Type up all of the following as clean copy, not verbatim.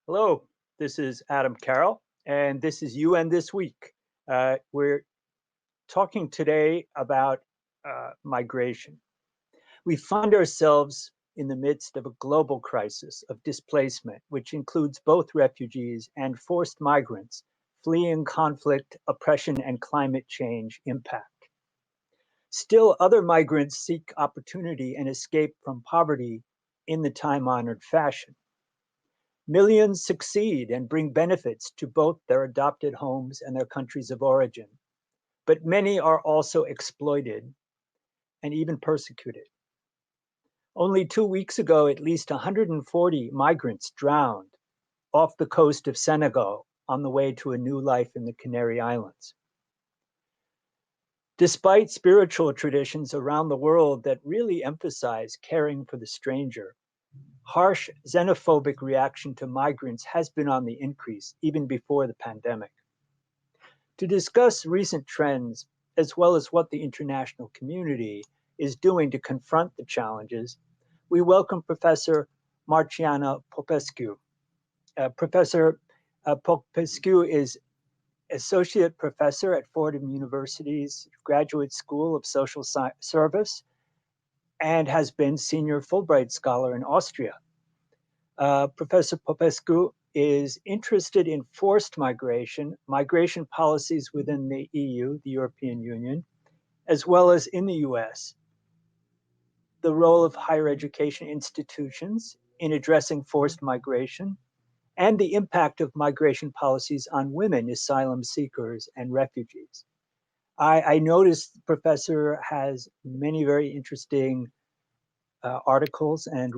Hello, this is Adam Carroll, and this is UN This Week. We're talking today about migration. We find ourselves in the midst of a global crisis of displacement, which includes both refugees and forced migrants fleeing conflict, oppression, and climate change impact. Still, other migrants seek opportunity and escape from poverty in the time-honored fashion. Millions succeed and bring benefits to both their adopted homes and their countries of origin, but many are also exploited and even persecuted. Only 2 weeks ago, at least 140 migrants drowned off the coast of Senegal on the way to a new life in the Canary Islands. Despite spiritual traditions around the world that really emphasize caring for the stranger, harsh xenophobic reaction to migrants has been on the increase even before the pandemic. To discuss recent trends, as well as what the international community is doing to confront the challenges, we welcome Professor Marciana Popescu. Professor Popescu is Associate Professor at Fordham University's Graduate School of Social Service and has been Senior Fulbright Scholar in Austria. Professor Popescu is interested in forced migration, migration policies within the EU, the European Union, as well as in the US, the role of higher education institutions in addressing forced migration, and the impact of migration policies on women, asylum seekers, and refugees. I noticed the professor has many very interesting articles and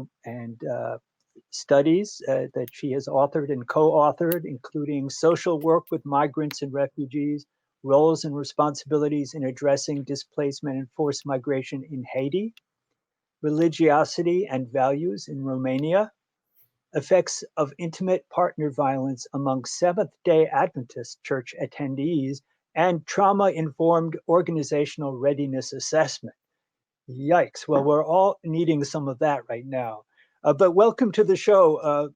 studies that she has authored and co-authored, including social work with migrants and refugees, roles and responsibilities in addressing displacement and forced migration in Haiti, religiosity and values in Romania, effects of intimate partner violence among Seventh-day Adventist church attendees, and trauma-informed organizational readiness assessment. Yikes. Well, we're all needing some of that right now. But welcome to the show,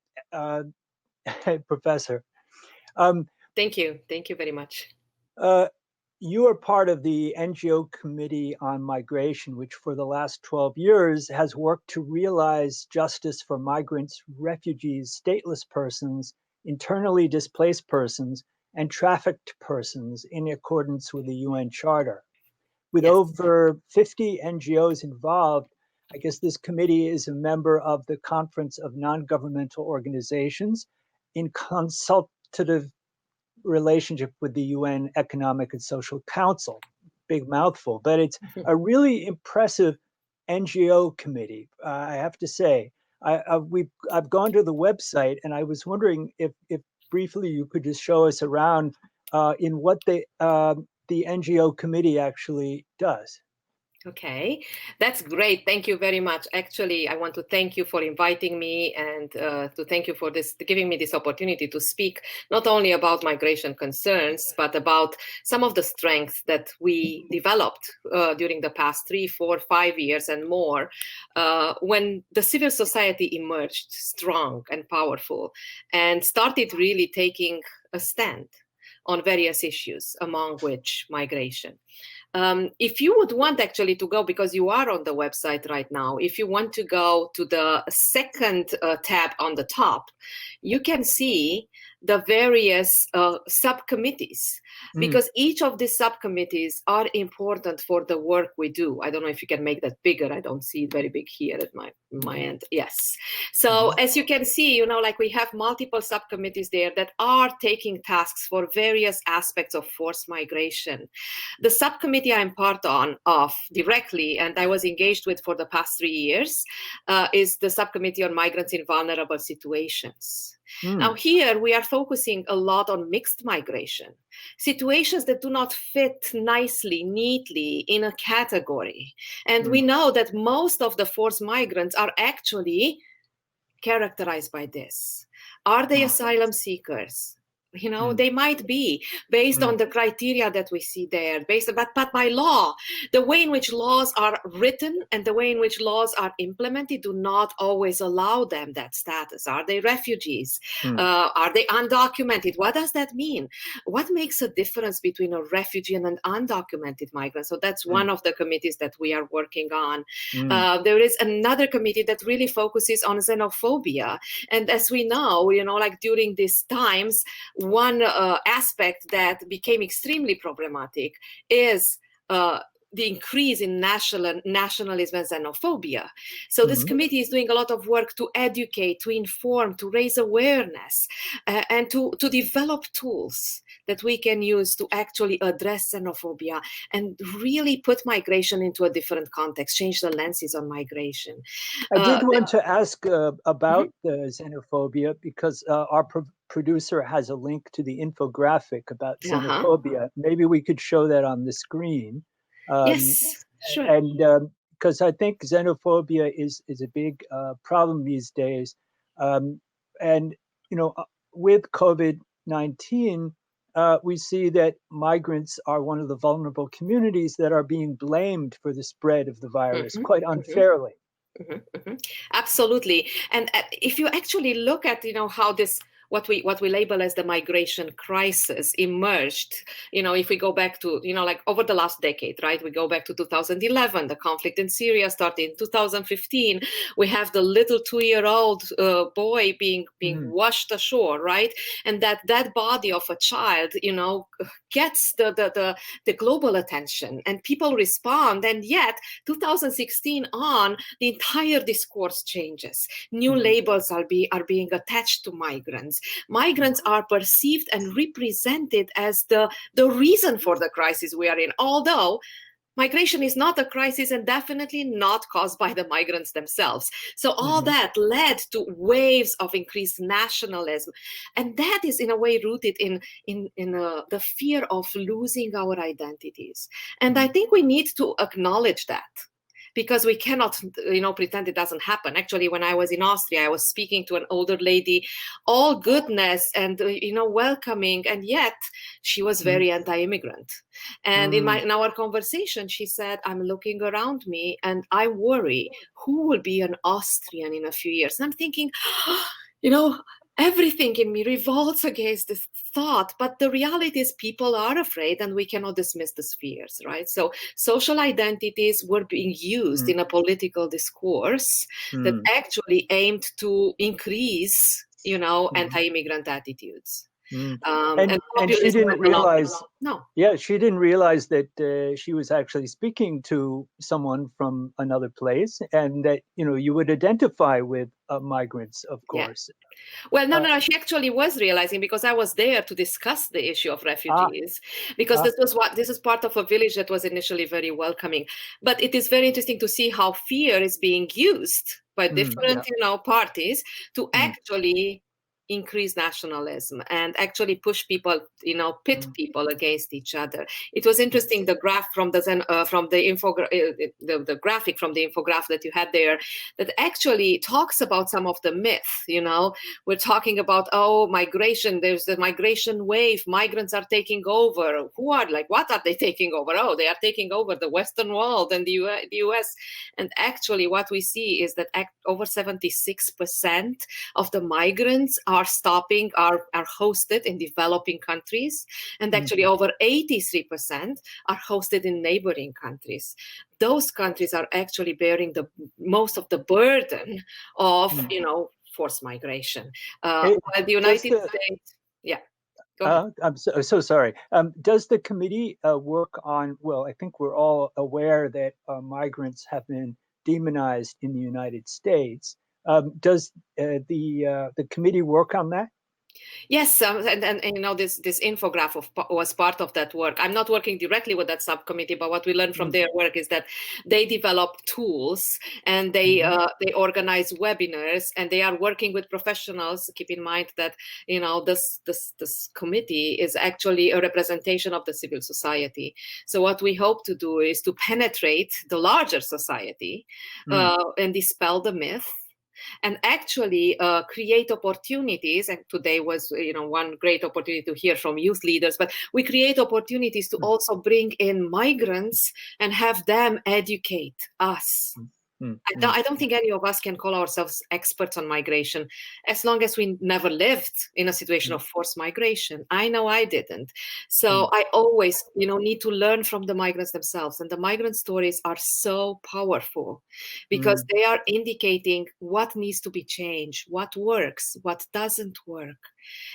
Professor. Thank you. Thank you very much. You are part of the NGO Committee on Migration, which for the last 12 years has worked to realize justice for migrants, refugees, stateless persons, internally displaced persons, and trafficked persons in accordance with the UN Charter. With over 50 NGOs involved, I guess this committee is a member of the Conference of Non-Governmental Organizations in consultative relationship with the UN Economic and Social Council. Big mouthful, but it's a really impressive NGO committee, I have to say. I've gone to the website and I was wondering if briefly you could just show us around in what the NGO committee actually does. Okay, that's great. Thank you very much. Actually, I want to thank you for inviting me and to thank you for giving me this opportunity to speak not only about migration concerns, but about some of the strengths that we developed during the past 3, 4, 5 years and more when the civil society emerged strong and powerful and started really taking a stand on various issues, among which migration. If you would want actually to go, because you are on the website right now, if you want to go to the second tab on the top, you can see the various subcommittees, because each of these subcommittees are important for the work we do. I don't know if you can make that bigger. I don't see it very big here at my end. Yes. So as you can see, like we have multiple subcommittees there that are taking tasks for various aspects of forced migration. The subcommittee I'm part of directly, and I was engaged with for the past 3 years, is the subcommittee on migrants in vulnerable situations. Now here we are focusing a lot on mixed migration, situations that do not fit nicely, neatly in a category. And we know that most of the forced migrants are actually characterized by this. Are they asylum seekers? They might be based on the criteria that we see there, but by law, the way in which laws are written and the way in which laws are implemented do not always allow them that status. Are they refugees? Are they undocumented? What does that mean? What makes a difference between a refugee and an undocumented migrant? So that's one of the committees that we are working on. There is another committee that really focuses on xenophobia. And as we know, like during these times, one aspect that became extremely problematic is the increase in nationalism and xenophobia. So this committee is doing a lot of work to educate, to inform, to raise awareness, and to develop tools that we can use to actually address xenophobia and really put migration into a different context, change the lenses on migration. I did want to ask about the xenophobia, because our producer has a link to the infographic about xenophobia. Maybe we could show that on the screen. Yes, sure. And because I think xenophobia is a big problem these days. And, with COVID-19, we see that migrants are one of the vulnerable communities that are being blamed for the spread of the virus quite unfairly. Absolutely. And if you actually look at, how this, what we label as the migration crisis emerged, if we go back to, like over the last decade, right? We go back to 2011, the conflict in Syria started in 2015. We have the little 2-year-old boy being washed ashore, right? And that body of a child, gets the global attention and people respond. And yet 2016 on, the entire discourse changes. New labels are being attached to migrants. Migrants are perceived and represented as the reason for the crisis we are in, although migration is not a crisis and definitely not caused by the migrants themselves. So all that led to waves of increased nationalism. And that is in a way rooted in the fear of losing our identities. And I think we need to acknowledge that, because we cannot, pretend it doesn't happen. Actually, when I was in Austria, I was speaking to an older lady, all goodness and, welcoming, and yet she was very anti-immigrant. And in our conversation, she said, I'm looking around me and I worry who will be an Austrian in a few years. And I'm thinking, everything in me revolts against this thought, but the reality is people are afraid and we cannot dismiss these fears, right? So social identities were being used in a political discourse that actually aimed to increase, anti-immigrant attitudes. And she didn't realize, she didn't realize that she was actually speaking to someone from another place, and that, you would identify with migrants, of course. Well, no, she actually was realizing, because I was there to discuss the issue of refugees, because this is part of a village that was initially very welcoming. But it is very interesting to see how fear is being used by different, parties to actually increase nationalism and actually push people, pit people against each other. It was interesting, the graph from the graphic from the infographic that you had there, that actually talks about some of the myths. We're talking about, migration, there's the migration wave, migrants are taking over. What are they taking over? They are taking over the Western world and the US. And actually what we see is that over 76% of the migrants are hosted in developing countries, and actually over 83% are hosted in neighboring countries. Those countries are actually bearing the most of the burden of forced migration. While the United States, go ahead. I'm so sorry. Does the committee work on? Well, I think we're all aware that migrants have been demonized in the United States. Does the committee work on that? Yes, and this infographic was part of that work. I'm not working directly with that subcommittee, but what we learned from their work is that they develop tools and they organize webinars, and they are working with professionals. Keep in mind that this committee is actually a representation of the civil society. So what we hope to do is to penetrate the larger society and dispel the myth, and actually overcome the and actually create opportunities. And today was, one great opportunity to hear from youth leaders, but we create opportunities to also bring in migrants and have them educate us. I don't think any of us can call ourselves experts on migration as long as we never lived in a situation of forced migration. I know I didn't. So I always, need to learn from the migrants themselves. And the migrant stories are so powerful because they are indicating what needs to be changed, what works, what doesn't work.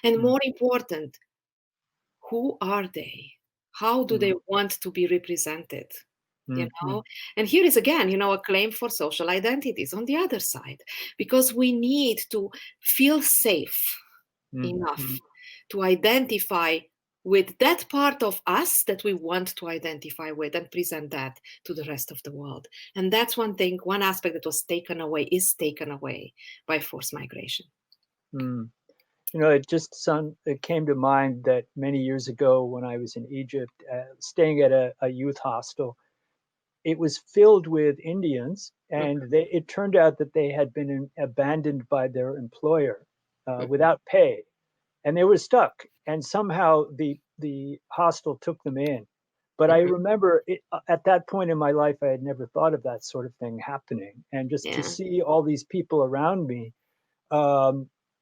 And more important, who are they? How do they want to be represented? And here is again, a claim for social identities on the other side, because we need to feel safe enough to identify with that part of us that we want to identify with and present that to the rest of the world. And that's one aspect that is taken away by forced migration. It came to mind that many years ago when I was in Egypt, staying at a youth hostel, it was filled with Indians, and it turned out that they had been abandoned by their employer without pay, and they were stuck. And somehow the hostel took them in. But I remember at that point in my life, I had never thought of that sort of thing happening, and just to see all these people around me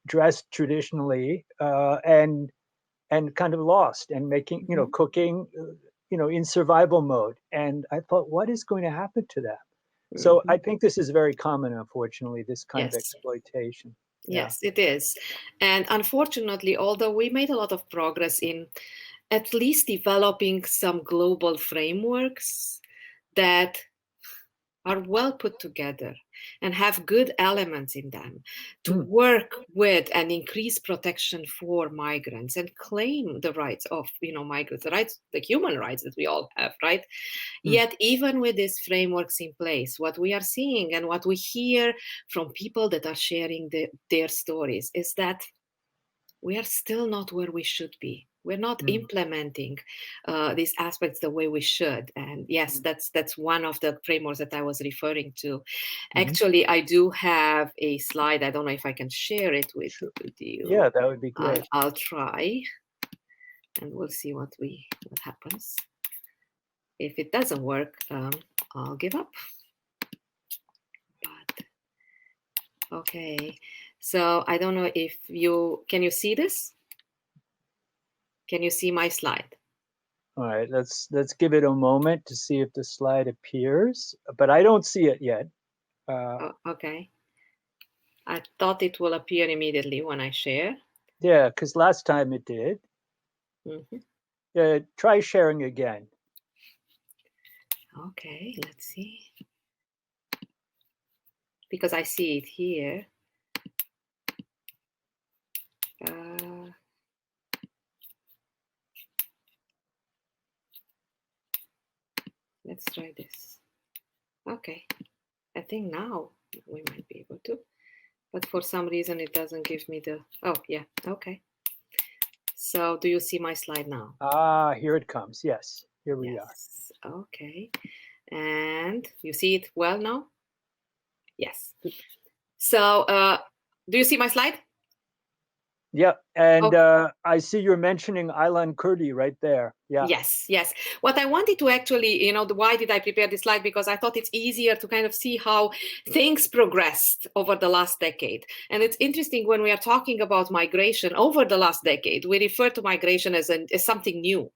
dressed traditionally and kind of lost and making, cooking. In survival mode. And I thought, what is going to happen to them? So I think this is very common, unfortunately, this kind of exploitation. Yes, it is. And unfortunately, although we made a lot of progress in at least developing some global frameworks that are well put together and have good elements in them to work with and increase protection for migrants and claim the rights of migrants, the human rights that we all have, right? Yet even with these frameworks in place, what we are seeing and what we hear from people that are sharing their stories is that we are still not where we should be. We're not implementing these aspects the way we should. And yes, that's one of the frameworks that I was referring to. Actually, I do have a slide. I don't know if I can share it with you. Yeah, that would be great. I'll try, and we'll see what happens. If it doesn't work, I'll give up. But okay, so I don't know if can you see this? Can you see my slide? All right, let's give it a moment to see if the slide appears, but I don't see it yet. Okay. I thought it will appear immediately when I share. Yeah, because last time it did. Try sharing again. Okay, let's see. Because I see it here. Let's try this. Okay, I think now we might be able to, but for some reason it doesn't give me okay. So do you see my slide now? Here it comes. Yes, here we are. Okay, and you see it well now? Yes. So do you see my slide? Yeah, and I see you're mentioning Aylan Kurdi right there. Yeah. Yes. What I wanted to actually, why did I prepare this slide? Because I thought it's easier to kind of see how things progressed over the last decade. And it's interesting when we are talking about migration over the last decade, we refer to migration as something new.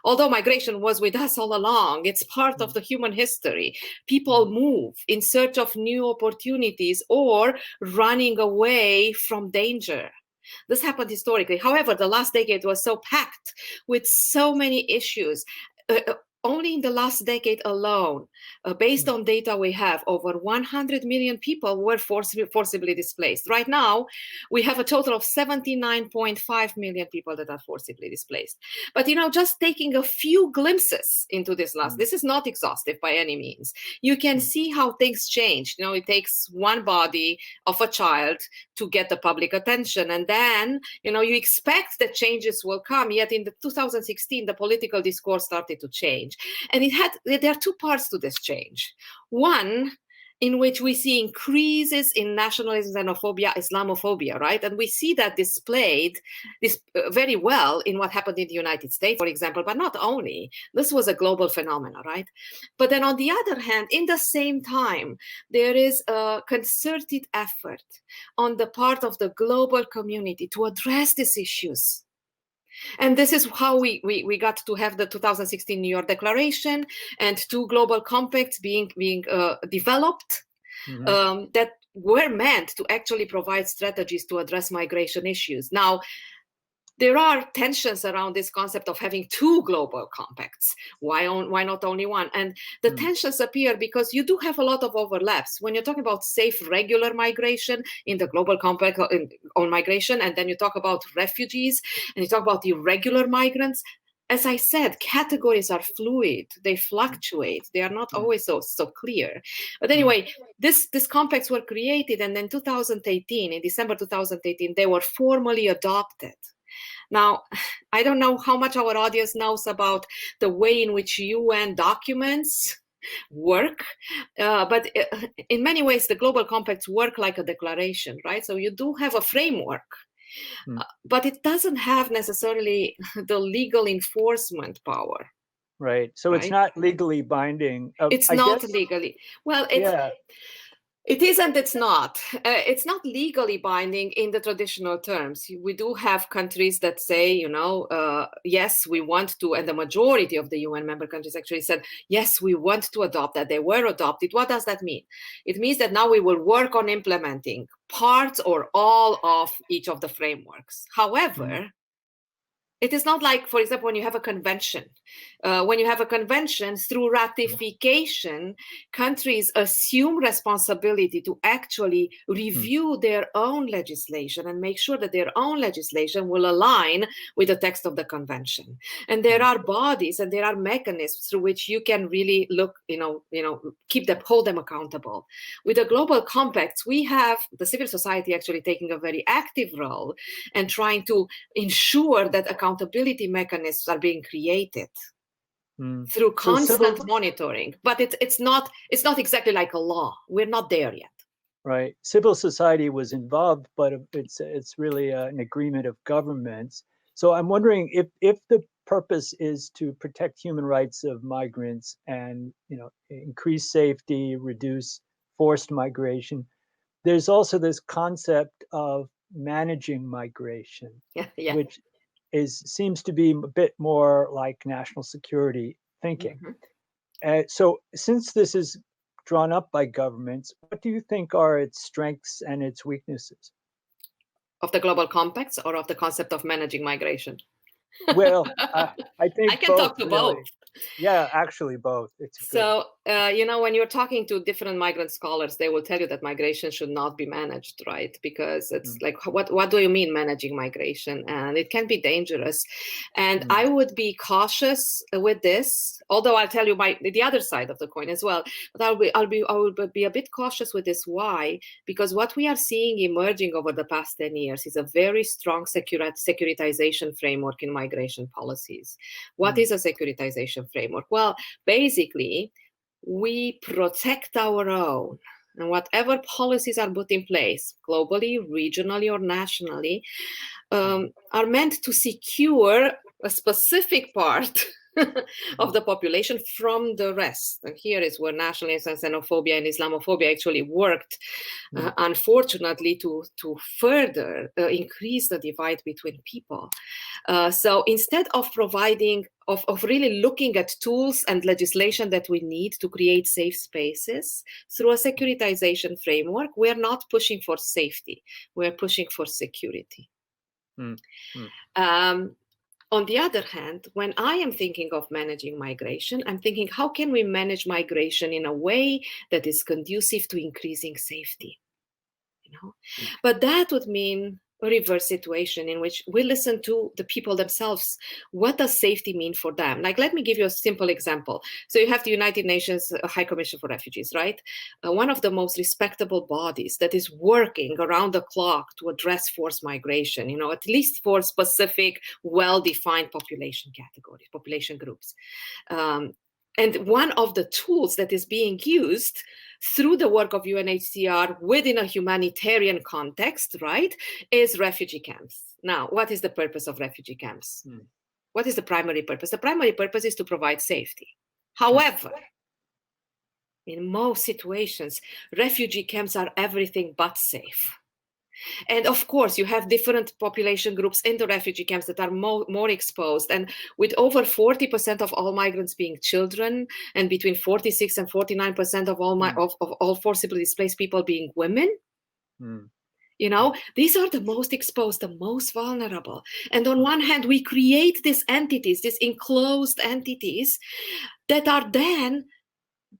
Although migration was with us all along, it's part of the human history. People move in search of new opportunities or running away from danger. This happened historically. However, the last decade was so packed with so many issues. Only in the last decade alone, based on data we have, over 100 million people were forcibly displaced. Right now, we have a total of 79.5 million people that are forcibly displaced. But, just taking a few glimpses into this this is not exhaustive by any means. You can see how things change. It takes one body of a child to get the public attention. And then, you expect that changes will come. Yet in 2016, the political discourse started to change. And there are two parts to this change. One in which we see increases in nationalism, xenophobia, Islamophobia, right? And we see that displayed very well in what happened in the United States, for example, but not only. This was a global phenomenon, right? But then on the other hand, in the same time, there is a concerted effort on the part of the global community to address these issues. And this is how we got to have the 2016 New York Declaration and 2 global compacts being developed that were meant to actually provide strategies to address migration issues. Now, there are tensions around this concept of having 2 global compacts. Why not only one? And the tensions appear because you do have a lot of overlaps. When you're talking about safe, regular migration in the global compact on migration, and then you talk about refugees, and you talk about irregular migrants, as I said, categories are fluid. They fluctuate. They are not always so clear. But anyway, these compacts were created, and in 2018, in December 2018, they were formally adopted. Now, I don't know how much our audience knows about the way in which UN documents work, but in many ways, the global compacts work like a declaration, right? So you do have a framework, but it doesn't have necessarily the legal enforcement power. Right. So it's not legally binding. It's not legally. Well, it is and it's not. It's not legally binding in the traditional terms. We do have countries that say, yes, we want to, and the majority of the UN member countries actually said, yes, we want to adopt that. They were adopted. What does that mean? It means that now we will work on implementing parts or all of each of the frameworks. However, it is not like, for example, when you have a convention. When you have a convention, through ratification, countries assume responsibility to actually review their own legislation and make sure that their own legislation will align with the text of the convention. And there are bodies and there are mechanisms through which you can really look, hold them accountable. With the global compacts, we have the civil society actually taking a very active role and trying to ensure that accountability mechanisms are being created through constant monitoring. But it's not exactly like a law. We're not there yet. Right. Civil society was involved, but it's really an agreement of governments. So I'm wondering if the purpose is to protect human rights of migrants and increase safety, reduce forced migration, there's also this concept of managing migration, which seems to be a bit more like national security thinking. So since this is drawn up by governments, what do you think are its strengths and its weaknesses? Of the global compacts or of the concept of managing migration? Well, I think I can both, talk to really. both. Yeah, actually both. It's good. So, when you're talking to different migrant scholars, they will tell you that migration should not be managed, right? Because it's like, what do you mean managing migration? And it can be dangerous. And I would be cautious with this, although I'll tell you the other side of the coin as well. But I will be a bit cautious with this. Why? Because what we are seeing emerging over the past 10 years is a very strong securitization framework in migration policies. What is a securitization framework? Well, basically, we protect our own, and whatever policies are put in place, globally, regionally, or nationally, are meant to secure a specific part of the population from the rest. And here is where nationalism, xenophobia, and Islamophobia actually worked, unfortunately, to further increase the divide between people. So instead of providing, of really looking at tools and legislation that we need to create safe spaces through a securitization framework, we're not pushing for safety. We're pushing for security. On the other hand, when I am thinking of managing migration, I'm thinking, how can we manage migration in a way that is conducive to increasing safety? But that would mean a reverse situation in which we listen to the people themselves. What does safety mean for them? Like, let me give you a simple example. So you have the United Nations High Commission for Refugees, right? One of the most respectable bodies that is working around the clock to address forced migration, at least for specific, well-defined population categories, population groups. And one of the tools that is being used through the work of UNHCR within a humanitarian context, right, is refugee camps. Now, what is the purpose of refugee camps? What is the primary purpose? The primary purpose is to provide safety. However, in most situations, refugee camps are everything but safe. And of course, you have different population groups in the refugee camps that are more exposed. And with over 40% of all migrants being children, and between 46 and 49% of all forcibly displaced people being women, you know, these are the most exposed, the most vulnerable. And on one hand, we create these entities, these enclosed entities that are then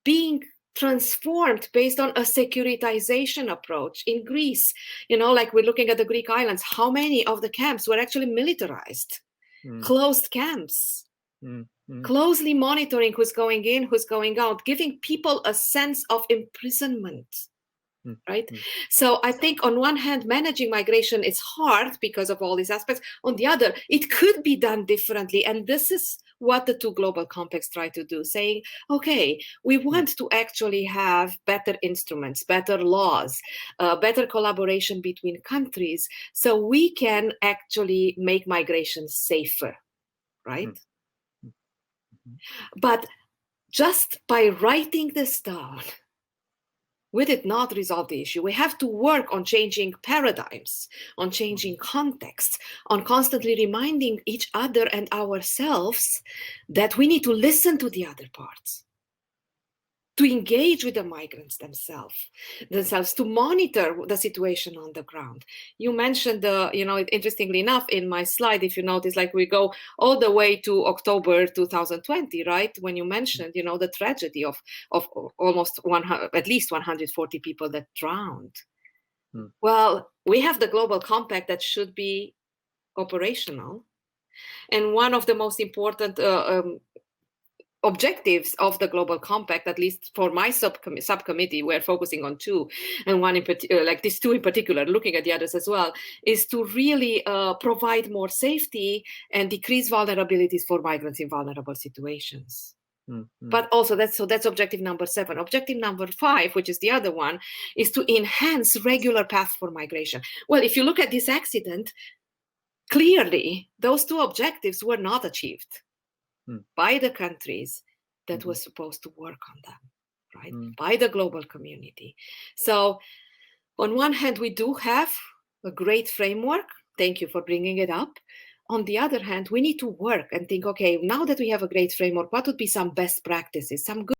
being transformed based on a securitization approach. In Greece, you know, like we're looking at the Greek islands, how many of the camps were actually militarized, closed camps, closely monitoring who's going in, who's going out, giving people a sense of imprisonment, right? So I think on one hand, managing migration is hard because of all these aspects. On the other, it could be done differently. And this is what the two global compacts try to do, saying, okay, we want to actually have better instruments, better laws, better collaboration between countries, so we can actually make migration safer, right? But just by writing this down, we did not resolve the issue. We have to work on changing paradigms, on changing contexts, on constantly reminding each other and ourselves that we need to listen to the other parts, to engage with the migrants themselves, to monitor the situation on the ground. You mentioned, you know, interestingly enough, in my slide, if you notice, like we go all the way to October 2020, right? When you mentioned, you know, the tragedy of almost at least 140 people that drowned. Well, we have the Global Compact that should be operational. And one of the most important objectives of the Global Compact, at least for my subcommittee, we're focusing on two, and one in particular, like these two in particular, looking at the others as well, is to really provide more safety and decrease vulnerabilities for migrants in vulnerable situations. But also that's objective number 7. Objective number 5, which is the other one, is to enhance regular paths for migration. Well, if you look at this accident, clearly those two objectives were not achieved by the countries that were supposed to work on them, right? By the global community. So on one hand, we do have a great framework. Thank you for bringing it up. On the other hand, we need to work and think, okay, now that we have a great framework, what would be some best practices, some good